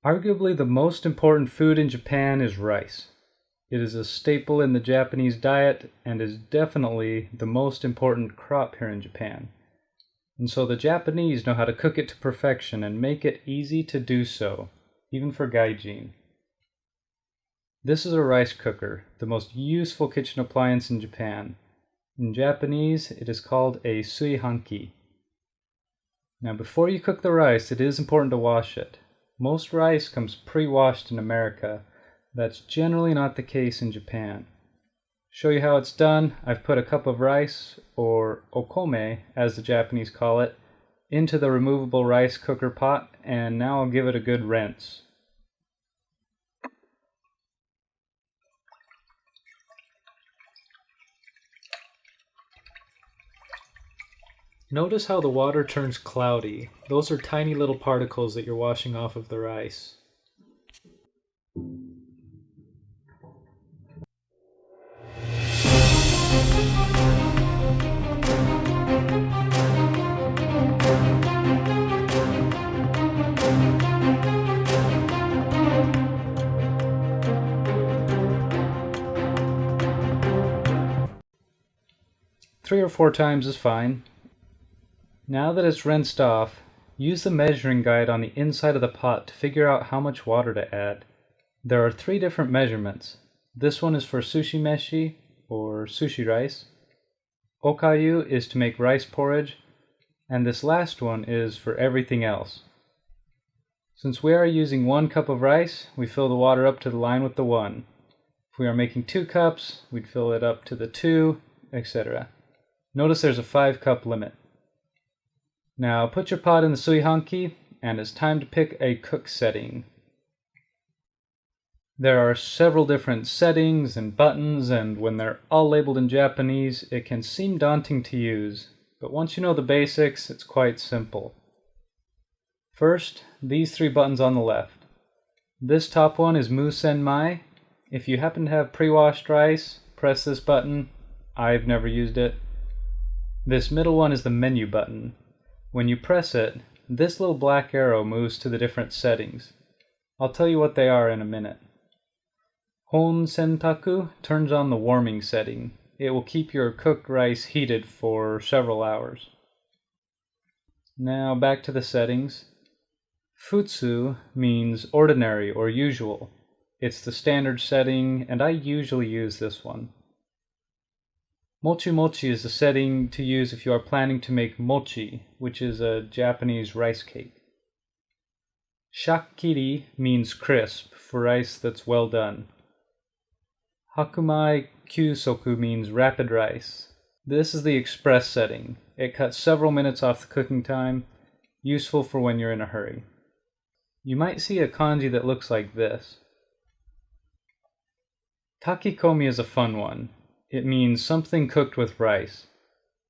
Arguably the most important food in Japan is rice. It is a staple in the Japanese diet and is definitely the most important crop here in Japan. And so the Japanese know how to cook it to perfection and make it easy to do so, even for Gaijin. This is a rice cooker, the most useful kitchen appliance in Japan. In Japanese, it is called a Suihanki. Now before you cook the rice, it is important to wash it. Most rice comes pre-washed in America. That's generally not the case in Japan. Show you how it's done, I've put a cup of rice, or okome as the Japanese call it, into the removable rice cooker pot, and now I'll give it a good rinse. Notice how the water turns cloudy. Those are tiny little particles that you're washing off of the rice. Three or four times is fine. Now that it's rinsed off, use the measuring guide on the inside of the pot to figure out how much water to add. There are 3 different measurements. This one is for sushi meshi, or sushi rice. Okayu is to make rice porridge, and this last one is for everything else. Since we are using 1 cup of rice, we fill the water up to the line with the 1. If we are making 2 cups, we'd fill it up to the 2, etc. Notice there's a 5-cup limit. Now put your pot in the Suihanki, and it's time to pick a cook setting. There are several different settings and buttons, and when they're all labeled in Japanese, it can seem daunting to use, but once you know the basics, it's quite simple. First, these 3 buttons on the left. This top one is Mu Senmai. If you happen to have pre-washed rice, press this button. I've never used it. This middle one is the menu button. When you press it, this little black arrow moves to the different settings. I'll tell you what they are in a minute. Hon Sentaku turns on the warming setting. It will keep your cooked rice heated for several hours. Now back to the settings. Futsu means ordinary or usual. It's the standard setting, and I usually use this one. Mochi mochi is the setting to use if you are planning to make mochi, which is a Japanese rice cake. Shakkiri means crisp, for rice that's well done. Hakumai kyusoku means rapid rice. This is the express setting. It cuts several minutes off the cooking time, useful for when you're in a hurry. You might see a kanji that looks like this. Takikomi is a fun one. It means something cooked with rice.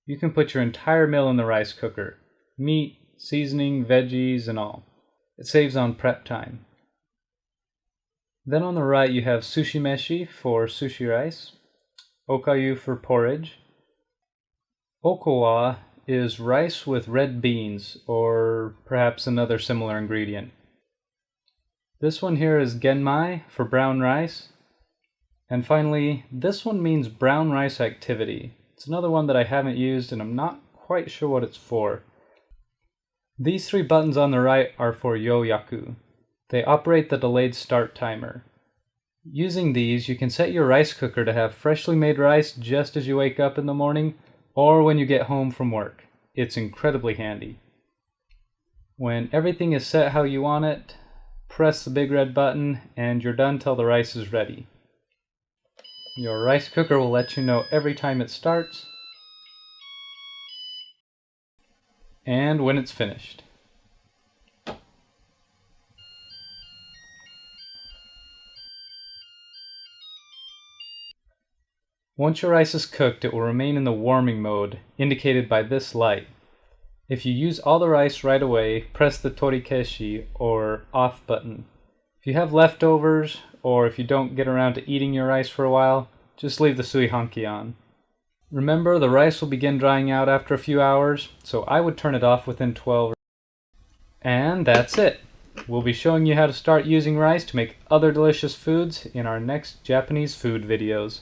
You can put your entire meal in the rice cooker. Meat, seasoning, veggies, and all. It saves on prep time. Then on the right you have sushi meshi for sushi rice, okayu for porridge. Okowa is rice with red beans, or perhaps another similar ingredient. This one here is genmai for brown rice. And finally, this one means brown rice activity. It's another one that I haven't used and I'm not quite sure what it's for. These 3 buttons on the right are for yoyaku. They operate the delayed start timer. Using these, you can set your rice cooker to have freshly made rice just as you wake up in the morning or when you get home from work. It's incredibly handy. When everything is set how you want it, press the big red button and you're done till the rice is ready. Your rice cooker will let you know every time it starts and when it's finished. Once your rice is cooked, it will remain in the warming mode, indicated by this light. If you use all the rice right away, press the torikeshi or off button. If you have leftovers, or if you don't get around to eating your rice for a while, just leave the Suihanki on. Remember, the rice will begin drying out after a few hours, so I would turn it off within 12. And that's it! We'll be showing you how to start using rice to make other delicious foods in our next Japanese food videos.